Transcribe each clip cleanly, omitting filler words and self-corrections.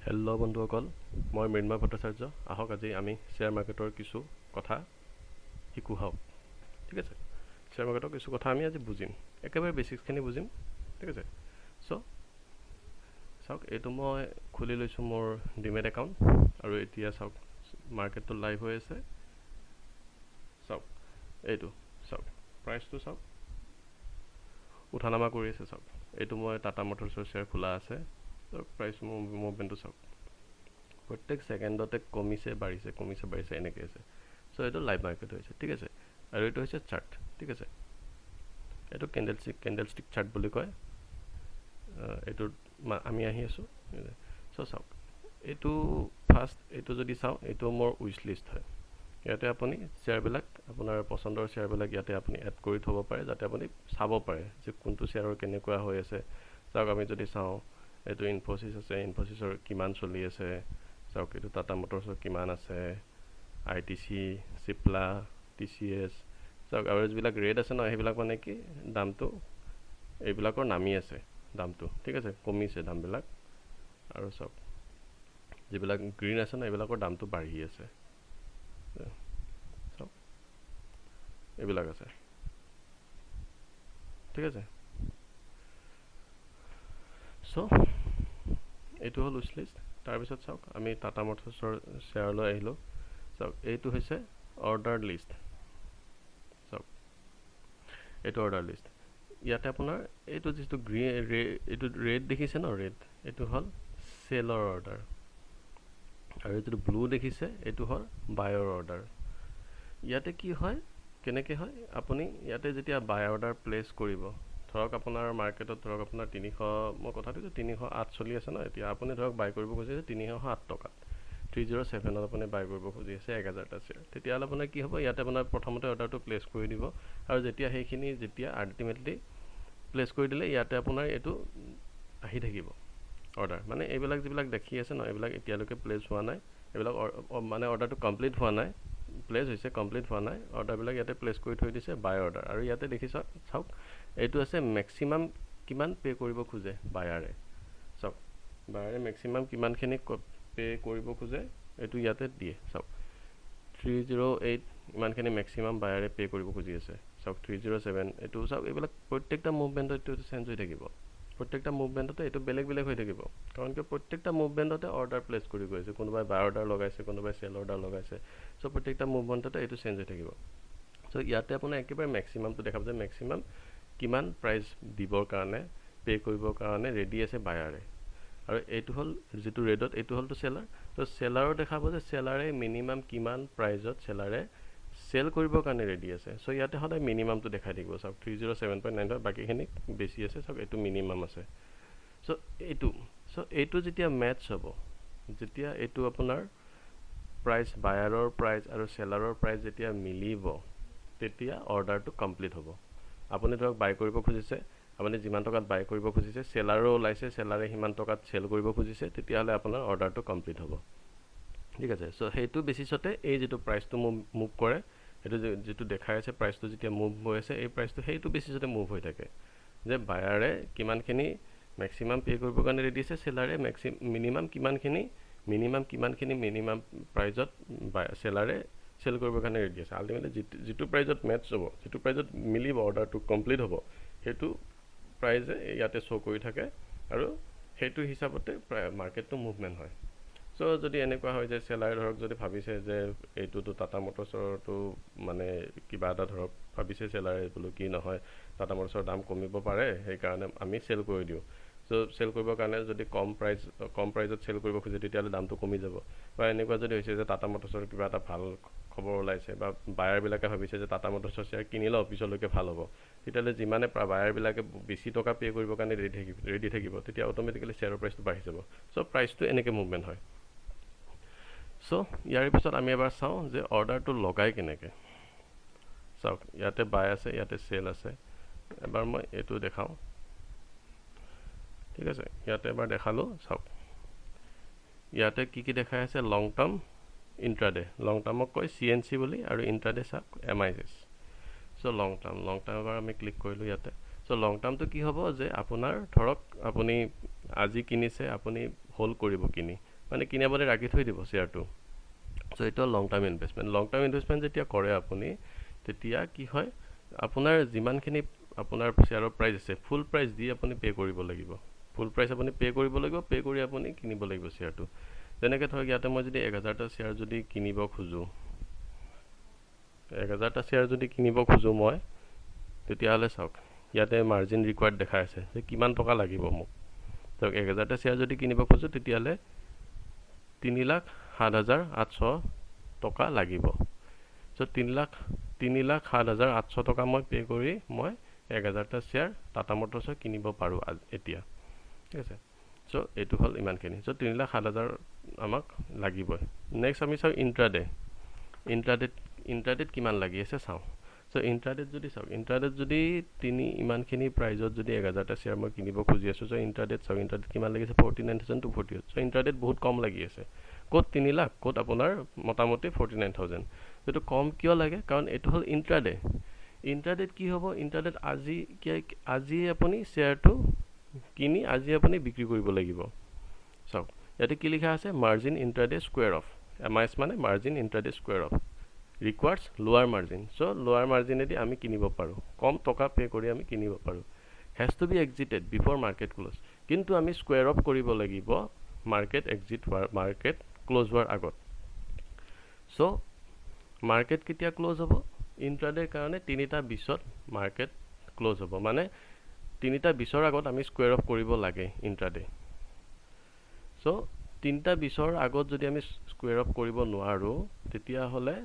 Hello' বন্ধুসকল, মই মৃন্ময় ভট্টাচাৰ্য। আহক আজি আমি শ্বেয়াৰ মাৰ্কেটৰ কিছু কথা শিকোঁ হওক। ঠিক আছে, শ্বেয়াৰ মাৰ্কেটৰ কিছু কথা আমি আজি বুজিম, একেবাৰে বেচিক্সখিনি বুজিম। ঠিক আছে, চাওক এইটো মই খুলি লৈছোঁ মোৰ ডিমেট একাউণ্ট, আৰু এতিয়া চাওক মাৰ্কেটটো লাইভ হৈ আছে। চাওক এইটো, চাওক প্ৰাইচটো চাওক উঠা নামা কৰি আছে। চাওক এইটো মই টাটা মটৰ্ছৰ শ্বেয়াৰ খোলা আছে। প্ৰাইচ মুভমেণ্টটো চাওক, প্ৰত্যেক ছেকেণ্ডতে কমিছে বাঢ়িছে এনেকৈ আছে। চ' এইটো লাইভ মাৰ্কেট হৈছে। ঠিক আছে, আৰু এইটো হৈছে চাৰ্ট। ঠিক আছে, এইটো কেণ্ডেলষ্টিক চাৰ্ট বুলি কয়। এইটোত আমি আহি আছোঁ। চ' চাওক এইটো ফাৰ্ষ্ট, এইটো যদি চাওঁ এইটো মোৰ উইচ লিষ্ট হয়। ইয়াতে আপুনি শ্বেয়াৰবিলাক, আপোনাৰ পচন্দৰ শ্বেয়াৰবিলাক ইয়াতে আপুনি এড কৰি থ'ব পাৰে, যাতে আপুনি চাব পাৰে যে কোনটো শ্বেয়াৰৰ কেনেকুৱা হৈ আছে। চাওক আমি যদি চাওঁ এইটো ইনফ'চিছ আছে, ইনফ'চিছৰ কিমান চলি আছে। চাওক এইটো টাটা মটৰ্ছৰ কিমান আছে, ITC, চিপ্লা, TCS। চাওক আৰু যিবিলাক ৰেড আছে ন, সেইবিলাক মানে কি দামটো এইবিলাকৰ নামি আছে দামটো। ঠিক আছে, কমিছে দামবিলাক। আৰু চাওক যিবিলাক গ্ৰীণ আছে ন, এইবিলাকৰ দামটো বাঢ়ি আছে। চাওক এইবিলাক আছে। ঠিক আছে, চ' এইটো হ'ল উইচ লিষ্ট। তাৰপিছত চাওক আমি টাটা মটৰ্ছৰ শ্বেয়াৰলৈ আহিলোঁ। চাওক এইটো হৈছে অৰ্ডাৰ লিষ্ট। চাওক এইটো অৰ্ডাৰ লিষ্ট। ইয়াতে আপোনাৰ এইটো যিটো এইটো ৰেড দেখিছে ন, ৰেড এইটো হ'ল চেলৰ অৰ্ডাৰ, আৰু এইটো ব্লু দেখিছে এইটো হ'ল বায়ৰ অৰ্ডাৰ। ইয়াতে কি হয়, কেনেকৈ হয়, আপুনি ইয়াতে যেতিয়া বাই অৰ্ডাৰ প্লেচ কৰিব, ধৰক আপোনাৰ মাৰ্কেটত ধৰক আপোনাৰ 300, মই কথাটো 308 চলি আছে ন, এতিয়া আপুনি ধৰক বাই কৰিব খুজিছে 308 টকাত, 307ত আপুনি বাই কৰিব খুজি আছে 1000টা শ্বেয়াৰ। তেতিয়াহ'লে আপোনাৰ কি হ'ব, ইয়াতে আপোনাৰ প্ৰথমতে অৰ্ডাৰটো প্লেচ কৰি দিব, আৰু যেতিয়া আল্টিমেটলি প্লেচ কৰি দিলে ইয়াতে আপোনাৰ এইটো আহি থাকিব অৰ্ডাৰ। মানে এইবিলাক যিবিলাক দেখি আছে ন, এইবিলাক এতিয়ালৈকে প্লেচ হোৱা নাই, এইবিলাক মানে অৰ্ডাৰটো কমপ্লিট হোৱা নাই, প্লেচ হৈছে কমপ্লিট হোৱা নাই। অৰ্ডাৰবিলাক ইয়াতে প্লেচ কৰি থৈ দিছে বাই অৰ্ডাৰ। আৰু ইয়াতে দেখি চাওক এইটো আছে মেক্সিমাম কিমান পে' কৰিব খোজে বায়াৰে। চাওক বায়াৰে মেক্সিমাম কিমানখিনি পে' কৰিব খোজে এইটো ইয়াতে দিয়ে। চাওক 308 ইমানখিনি মেক্সিমাম বায়াৰে পে' কৰিব খুজি আছে। চাওক 307 এইটো চাওক, এইবিলাক প্ৰত্যেকটা মুভমেণ্টত এইটো চেঞ্জ হৈ থাকিব। প্ৰত্যেকটা মুভমেণ্টতে এইটো বেলেগ হৈ থাকিব, কাৰণ কি প্ৰত্যেকটা মুভমেণ্টতে অৰ্ডাৰ প্লেচ কৰি গৈ আছে। কোনোবাই বাই অৰ্ডাৰ লগাইছে, কোনোবাই চেল অৰ্ডাৰ লগাইছে। চ' প্ৰত্যেকটা মুভমেণ্টতে এইটো চেঞ্জ হৈ থাকিব। চ' ইয়াতে আপোনাৰ একেবাৰে মেক্সিমামটো দেখাব যে মেক্সিমাম কিমান প্ৰাইচ দিবৰ কাৰণে, পে' কৰিবৰ কাৰণে ৰেডি আছে বায়াৰে। আৰু এইটো হ'ল যিটো ৰেডত, এইটো হ'লতো চেলাৰ। ত' চেলাৰো দেখাব যে চেলাৰে মিনিমাম কিমান প্ৰাইজত চেলাৰে চেল কৰিবৰ কাৰণে ৰেডি আছে। চ' ইয়াতে সদায় মিনিমামটো দেখাই থাকিব। চাওক 307.95, বাকীখিনি বেছি আছে। চাওক এইটো মিনিমাম আছে। চ' এইটো যেতিয়া মেটচ হ'ব, যেতিয়া এইটো আপোনাৰ প্ৰাইচ, বায়াৰৰ প্ৰাইচ আৰু চেলাৰৰ প্ৰাইচ যেতিয়া মিলিব, তেতিয়া অৰ্ডাৰটো কমপ্লিট হ'ব। আপুনি ধৰক বাই কৰিব খুজিছে, আপুনি যিমান টকাত বাই কৰিব খুজিছে, চেলাৰো ওলাইছে, চেলাৰে সিমান টকাত চেল কৰিব খুজিছে, তেতিয়াহ'লে আপোনাৰ অৰ্ডাৰটো কমপ্লিট হ'ব। ঠিক আছে, চ' সেইটো বেচিছতে এই যিটো প্ৰাইচটো মুভ কৰে, সেইটো যিটো দেখাই আছে প্ৰাইচটো যেতিয়া মুভ হৈ আছে, এই প্ৰাইচটো সেইটো বেচিছতে মুভ হৈ থাকে, যে বায়াৰে কিমানখিনি মেক্সিমাম পে' কৰিবৰ কাৰণে ৰেডি আছে, চেলাৰে মিনিমাম প্ৰাইজত চেলাৰে চেল কৰিবৰ কাৰণে ৰেডি আছে। আল্টিমেটলি যিটো প্ৰাইজত মেটচ হ'ব, যিটো প্ৰাইজত মিলিব, অৰ্ডাৰটো কমপ্লিট হ'ব, সেইটো প্ৰাইজে ইয়াতে শ্ব' কৰি থাকে, আৰু সেইটো হিচাপতে মাৰ্কেটটো মুভমেণ্ট হয়। চ' যদি এনেকুৱা হয় যে চেলাৰে ধৰক যদি ভাবিছে যে এইটোতো টাটা মটৰ্ছৰটো মানে কিবা এটা ধৰক ভাবিছে চেলাৰে বোলো কি নহয়, টাটা মটৰ্ছৰ দাম কমিব পাৰে, সেইকাৰণে আমি চেল কৰি দিওঁ। চ' চেল কৰিবৰ কাৰণে যদি কম প্ৰাইজত চেল কৰিব খোজে, তেতিয়াহ'লে দামটো কমি যাব। বা এনেকুৱা যদি হৈছে যে টাটা মটৰ্ছৰ কিবা এটা ভাল খবৰ ওলাইছে, বা বায়াৰবিলাকে ভাবিছে যে টাটা মটৰ্ছৰ শ্বেয়াৰ কিনি লওঁ, পিছলৈকে ভাল হ'ব, তেতিয়াহ'লে যিমানে বায়াৰবিলাকে বেছি টকা পে' কৰিবৰ কাৰণে ৰেডি থাকিব, তেতিয়া অট'মেটিকেলি শ্বেয়াৰৰ প্ৰাইচটো বাঢ়ি যাব। চ' প্ৰাইচটো এনেকৈ মুভমেণ্ট হয়। চ' ইয়াৰ পিছত আমি এবাৰ চাওঁ যে অৰ্ডাৰটো লগাই কেনেকৈ। চাওক ইয়াতে বাই আছে, ইয়াতে চেল আছে। এবাৰ মই এইটো দেখাওঁ। ঠিক আছে, ইয়াতে এবাৰ দেখালোঁ। চাওক ইয়াতে কি দেখাই আছে, লং টাৰ্ম, ইণ্ট্ৰাডে। লং টাৰ্মক কয় CNC বুলি, আৰু ইণ্ট্ৰাডে চাওক MIS। চ' লং টাৰ্ম এবাৰ আমি ক্লিক কৰিলোঁ ইয়াতে। চ' লং টাৰ্মটো কি হ'ব, যে আপোনাৰ ধৰক আপুনি আজি কিনিছে, আপুনি হোল্ড কৰিব কিনি, মানে কিনিবলৈ ৰাখি থৈ দিব শ্বেয়াৰটো সো এটা লং টাৰ্ম ইনভেষ্টমেন্ট যেতিয়া কৰে আপুনি তেতিয়া কি হয় আপোনাৰ যিমানখিনি আপোনাৰ শ্বেয়াৰৰ প্ৰাইস আছে ফুল প্ৰাইস দি আপুনি পে কৰিব লাগিব ফুল প্ৰাইস আপুনি পে কৰিব লাগিব পে কৰি আপুনি কিনিব লাগিব শ্বেয়াৰটো যেনেকৈ ধৰক ইয়াতে মই যদি 1000 টা শ্বেয়াৰ যদি কিনিব খুজো 1000 টা শ্বেয়াৰ যদি কিনিব খুজো মই তেতিয়া হলে চাওক ইয়াতে মাৰ্জিন ৰিকোয়াৰ্ড দেখাই আছে যে কিমান টকা লাগিব মোক তো 1000 টা শ্বেয়াৰ যদি কিনিব খুজো তেতিয়া হলে 3,07,800 টকা লাগিব সো 3,07,800 টকা মই পে কৰি মই 1000 টা শ্বেয়াৰ টাটা মটৰ্ছৰ কিনিব পাৰো এতিয়া ঠিক আছে সো এটো হল ইমানখিনি সো 3,07,000 আমাক লাগিব নেক্সট আমি চাও ইন্ট্ৰাডেত কিমান লাগি আছে চাও সো ইন্ট্ৰাডেত যদি তিনি ইমানখিনি প্ৰাইজত যদি 1000 টা শ্বেয়াৰ মই কিনিব খুজি আছো সো ইন্ট্ৰাডেত কিমান লাগিছে 49,248 সো ইন্ট্ৰাডেত বহুত কম লাগি আছে কোত 3 লাখ কোত আপোনাৰ মোটামুটি 49,000 এটো কম কিয় লাগে কাৰণ এটো হল ইন্ট্ৰাডেত কি হ'ব ইন্ট্ৰাডেত আজি আপুনি শ্বেয়াৰটো কিনি আজি আপুনি বিক্ৰী কৰিব লাগিব চাওক ইয়াতে কি লিখা আছে margin intraday square off MIS মানে margin intraday square off requires lower margin so lower margin এদি আমি কিনিব পাৰো কম টকা পে কৰি আমি কিনিব পাৰো has to be exited before market close কিন্তু আমি স্কয়াৰ অফ কৰিব লাগিব মাৰ্কেট ক্লোজ হোৱাৰ আগত so মাৰ্কেট কেতিয়া ক্লোজ হ'ব ইন্ট্ৰাডে কাৰণে 3টা 20ত মাৰ্কেট ক্লোজ হ'ব মানে 3টা 20ৰ আগত আমি স্কয়াৰ অফ কৰিব লাগে ইন্ট্ৰাডে so 3টা 20ৰ আগত যদি আমি স্কয়াৰ অফ কৰিব নোৱাৰো তেতিয়া হলে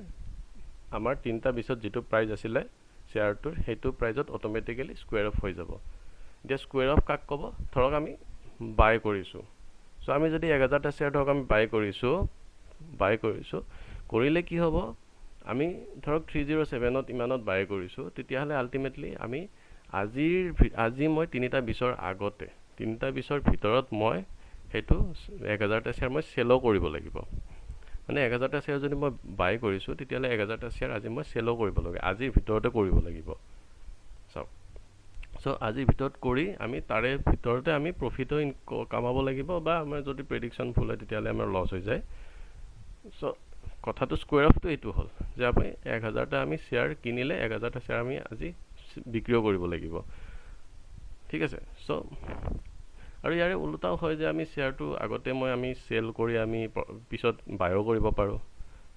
আমাৰ 3টা 20ত যেটো প্ৰাইস আছিল শেয়াৰটোৰ হেতু প্ৰাইসত অটোমেটিক্যালি স্কয়াৰ অফ হৈ যাব যে স্কয়াৰ অফ কাক ক'ব ধৰক আমি বাই কৰিছো সো আমি যদি 1000 টা শেয়াৰ ধৰক আমি বাই কৰিছো কৰিলে কি হ'ব আমি ধৰক 307ত ইমানত বাই কৰিছো তেতিয়া হলে আলটিমেটলি আমি আজি মই 3টা 20ৰ আগতে 3টা 20ৰ ভিতৰত মই হেতু 1000 টা শেয়াৰ মই সেল কৰিব লাগিব মানে 1000 টা শেয়াৰ যদি মই বাই কৰিছো তেতিয়া হলে 1000 টা শেয়াৰ আজি মই সেল কৰিব লাগে আজিৰ ভিতৰতে কৰিব লাগিব সো আজিৰ ভিতৰত কৰি আমি তাৰে ভিতৰতে আমি প্ৰফিট কামাব লাগিব বা আমাৰ যদি প্ৰেডিকচন ভুল হয় তেতিয়া হলে আমাৰ লস হৈ যায় সো কথাটো স্কয়াৰ অফটো এটো হল যে আপুনি 1000 টা আমি শেয়াৰ কিনিলে 1000 টা শেয়াৰ আমি আজি বিক্ৰী কৰিব লাগিব ঠিক আছে সো আৰু ইয়াৰে উল্টাও হয় যে আমি শেয়াৰটো আগতে আমি সেল কৰি আমি পিছত বায়ো কৰিব পাৰো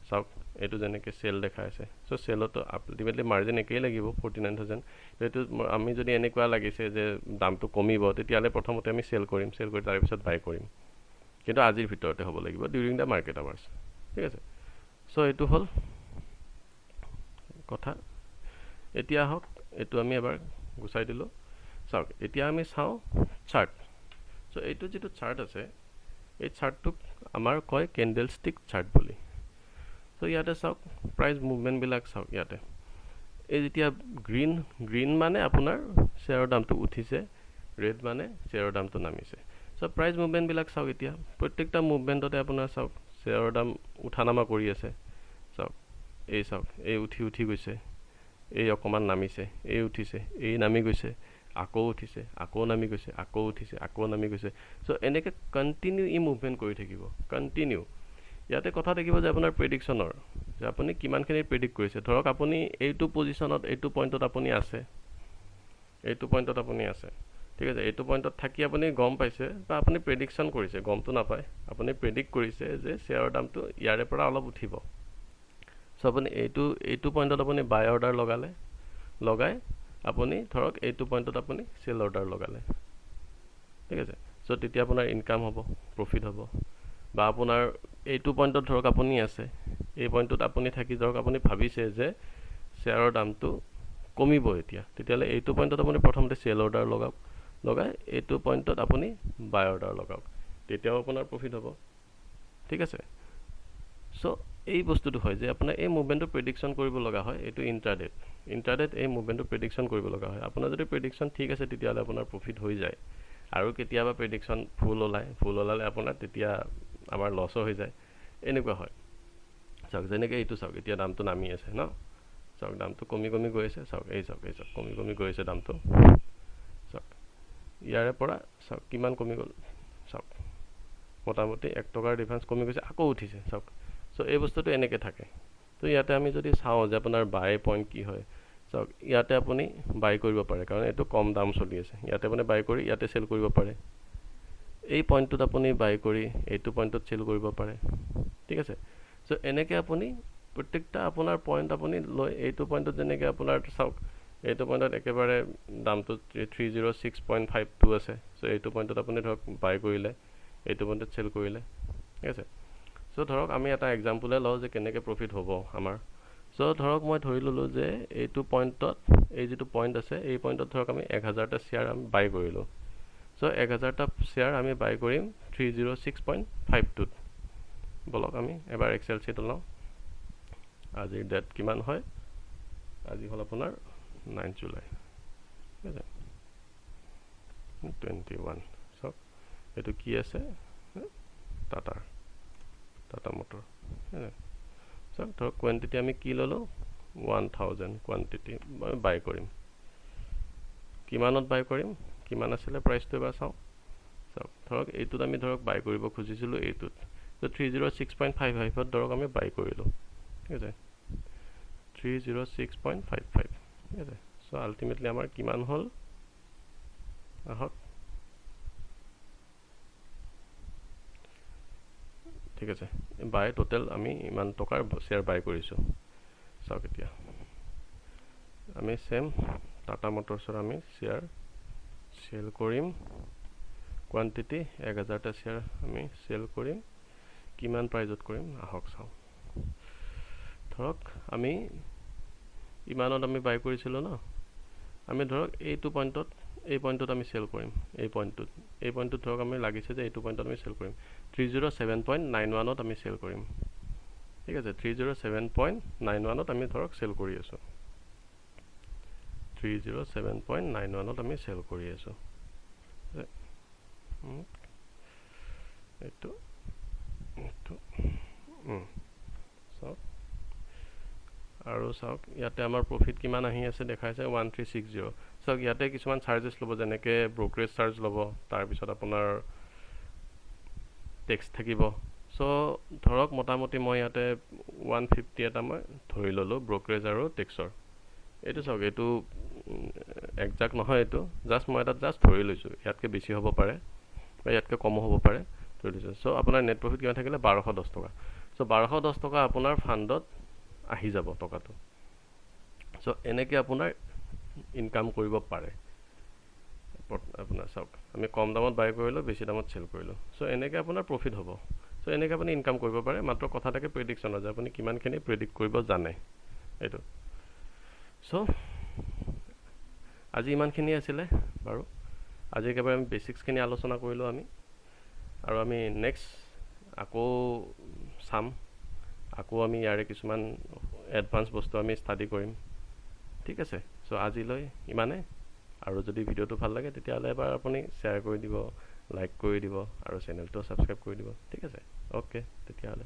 চাওক এটো যেনেকৈ সেল দেখা আছে সো সেলটো আলটিমেটলি মাৰ্জিন একেই লাগিব 49,000 এটো আমি যদি এনেকুৱা লাগিছে যে দামটো কমিব তেতিয়া হলে প্ৰথমতে আমি সেল কৰি তাৰ পিছত বাই কৰিম কিন্তু আজিৰ ভিতৰতে হ'ব লাগিব ডিউৰিং দা মাৰ্কেট আৱাৰ্স ঠিক আছে সো এটো হল কথা এতিয়া হক এটো আমি এবাৰ গুছাই দিলো চাওক এতিয়া আমি চাও চাৰ্ট সো এটো যেটো চাৰ্ট আছে এই চাৰ্টটো আমাৰ কয় ক্যান্ডেলস্টিক চাৰ্ট বুলি সো ইয়াতে চাওক প্ৰাইস মুভমেন্ট বিলাক চাওক ইয়াতে এই যেতিয়া গ্ৰীন মানে আপোনাৰ শেয়াৰৰ দামটো উঠিছে ৰেড মানে শেয়াৰৰ দামটো নামিছে সো প্ৰাইস মুভমেন্ট বিলাক চাওক এতিয়া প্ৰত্যেকটা মুভমেন্টতে আপোনাৰ চাওক শেয়াৰৰ দাম উঠানামা কৰি আছে চাওক এই উঠি গৈছে এই অকমান নামিছে এই উঠিছে এই নামি গৈছে আকৌ উঠিছে আকৌ নামি গৈছে আকৌ উঠিছে আকৌ নামি গৈছে সো এনেকে কন্টিনিউ ই মুভমেন্ট কৰি থাকিব কন্টিনিউ ইয়াতে কথা থাকিব যে আপোনাৰ প্ৰেডিকচনৰ যে আপুনি কিমানখিনি প্ৰেডিক্ট কৰিছে ধৰক আপুনি এইটো পজিশনত এইটো পইণ্টত আপুনি আছে ঠিক আছে এইটো পইণ্টত থাকি আপুনি গম পাইছে বা আপুনি প্ৰেডিকচন কৰিছে গমটো নাপায় আপুনি প্ৰেডিক্ট কৰিছে যে শেয়াৰৰ দামটো ইয়াৰে পৰা অলপ উঠিব সো আপুনি এইটো পইণ্টত আপুনি বাই অৰ্ডাৰ লগাই আপুনি ধৰক এইটো পইণ্টত আপুনি সেল অৰ্ডাৰ লগালে ঠিক আছে সো তেতিয়া আপোনাৰ ইনকাম হ'ব প্ৰফিট হ'ব বা আপোনাৰ এইটো পইণ্টত ধৰক আপুনি আছে এই পইণ্টত আপুনি থাকি ধৰক আপুনি ভাবিছে যে শেয়াৰৰ দামটো কমিব এতিয়া তেতিয়ালে এইটো পইণ্টত আপুনি প্ৰথমতে সেল অৰ্ডাৰ লগাই এইটো পইণ্টত আপুনি বাই অৰ্ডাৰ লগাওক তেতিয়াও আপোনাৰ প্ৰফিট হ'ব ঠিক আছে সো এই বস্তুটো হয় যে আপোনাৰ এই মুভমেন্টৰ প্ৰেডিকচন কৰিব লগা হয় এটো ইন্ট্ৰাডেত এই মুভমেন্টৰ প্ৰেডিকচন কৰিব লগা হয় আপোনাৰ যদি প্ৰেডিকচন ঠিক আছে তেতিয়ালে আপোনাৰ প্ৰফিট হৈ যায় আৰু কেতিয়াবা প্ৰেডিকচন ভুল ওলালে আপোনাৰ তেতিয়া আমাৰ লস হৈ যায় এনেকুৱা হয় চাওক যেনেকৈ এইটো চাওক এতিয়া দামটো নামি আছে ন চাওক দামটো কমি গৈ আছে চাওক এই কমি গৈ আছে দামটো চাওক ইয়াৰে পৰা চাওক কিমান কমি গল চাওক মোটামুটি 1 টকাৰ ডিফাৰেঞ্চ কমি গৈছে আকৌ উঠিছে চাওক সো এই বস্তুটো এনেকৈ থাকে তো ইয়াতে আমি যদি চাওঁ যে আপোনাৰ বাই পইণ্ট কি হয় চাওক ইয়াতে আপুনি বাই কৰিব পাৰে কাৰণ এইটো কম দাম চলি আছে ইয়াতে আপুনি বাই কৰি ইয়াতে সেল কৰিব পাৰে এই পইণ্টটোত আপুনি বাই কৰি এইটো পইণ্টত সেল কৰিব পাৰে ঠিক আছে সো এনেকৈ আপুনি প্ৰত্যেকটা আপোনাৰ পইণ্ট আপুনি লৈ এইটো পইণ্টত যেনেকৈ আপোনাৰ চাওক এইটো পইণ্টত একেবাৰে দামটো 306.52 আছে সো এইটো পইণ্টত আপুনি ধৰক বাই কৰিলে এইটো পইণ্টত সেল কৰিলে ঠিক আছে সো ধৰক আমি এটা এক্সাম্পলে লওঁ যে কেনেকৈ প্ৰফিট হ'ব আমাৰ সো ধৰক মই ধৰি ললো যে এইটো পইণ্টত এই যেটো পইণ্ট আছে এই পইণ্টত ধৰক আমি 1000টা শেয়াৰ আমি বাই কৰিলো সো 1000টা শেয়াৰ আমি বাই কৰিম 306.52 বলক আমি এবাৰ এক্সেল শীট লওঁ আজিৰ ডেট কিমান হয় আজি হল আপোনাৰ 9 জুলাই ঠিক আছে 21 সো এটো কি আছে টাটা মোটৰ সো ধৰক কোৱান্টিটি আমি কি ললো 1000 কোৱান্টিটি বাই কৰিম কিমানত বাই কৰিম কিমান আছিল প্ৰাইসটো এবাৰ চাওঁ ধৰক এইটোত আমি ধৰক বাই কৰিব খুজিছিলো এইটোত তো 306.55 ত ধৰক আমি বাই কৰিলো ঠিক আছে 306.55 ঠিক আছে সো আলটিমেটলি আমাৰ কিমান হল আহক ঠিক আছে বাই টোটাল আমি ইমান টকাৰ শেয়াৰ বাই কৰিছো চাওক এতিয়া আমি সেম টাটা মোটৰছৰ আমি শেয়াৰ সেল কৰিম কোৱান্টিটি 1000টা শেয়াৰ আমি সেল কৰিম কিমান প্ৰাইজত কৰিম আহক চাও ধৰক আমি ইমানত আমি বাই কৰিছিল ন আমি ধৰক এইটো পইণ্টত এই পইণ্টত আমি সেল কৰিম এই পইণ্টত ধৰক আমি লাগিছে যে এইটো পইণ্টত আমি সেল কৰিম 307.91 ত আমি সেল কৰিম ঠিক আছে 307.91 ত আমি ধৰক সেল কৰি আছো 307.91 ত আমি সেল কৰি আছো এইটো সো আৰু চাওক ইয়াতে আমাৰ প্ৰফিট কিমান আহি আছে দেখাইছে 1360 চাওক ইয়াতে কিছুমান চাৰ্জেছ লব যেনেকৈ ব্ৰোকাৰেজ চাৰ্জ লব তাৰ পিছত আপোনাৰ টেক্স থাকিব সো ধৰক মোটামুটি মই ইয়াতে 150 এটা মই ধৰি ললো ব্ৰোকাৰেজ আৰু টেক্সৰ এইটো চাওক এইটো একজাক্ট নহয় এইটো জাস্ট মই এটা জাস্ট ধৰি লৈছো ইয়াতকে বেছি হ'ব পাৰে বা ইয়াতকে কম হ'ব পাৰে ধৰি লৈছো সো আপোনাৰ নেট প্ৰফিট কিমান থাকিলে 1210 টকা সো 1210 টকা আপোনাৰ ফান্ডত আহি যাব টকাটো সো এনেকৈ আপোনাৰ ইনকাম কৰিব পাৰে আপোনাৰ চাওক আমি কম দামত বাই কৰিলো বেছি দামত সেল কৰিলো সো এনেকৈ আপোনাৰ প্ৰফিট হ'ব সো এনেকৈ আপুনি ইনকাম কৰিব পাৰে মাত্ৰ কথা থাকে প্ৰেডিকচন আছে আপুনি কিমানখিনি প্ৰেডিক্ট কৰিব জানে এইটো সো আজি ইমানখিনি আছিল বাৰু আজি একেবাৰে আমি বেসিক্সখিনি আলোচনা কৰিলো আমি আৰু আমি নেক্সট আকৌ চাম আকৌ আমি ইয়াৰে কিছুমান এডভান্স বস্তু আমি ষ্টাডি কৰিম ঠিক আছে সো আজিলৈ ইমানে আৰু যদি ভিডিওটো ভাল লাগে তেতিয়াহলে এবাৰ আপুনি শেয়াৰ কৰি দিব লাইক কৰি দিব আৰু চেনেলটো সাবস্ক্ৰাইব কৰি দিব ঠিক আছে ওকে তেতিয়াহলে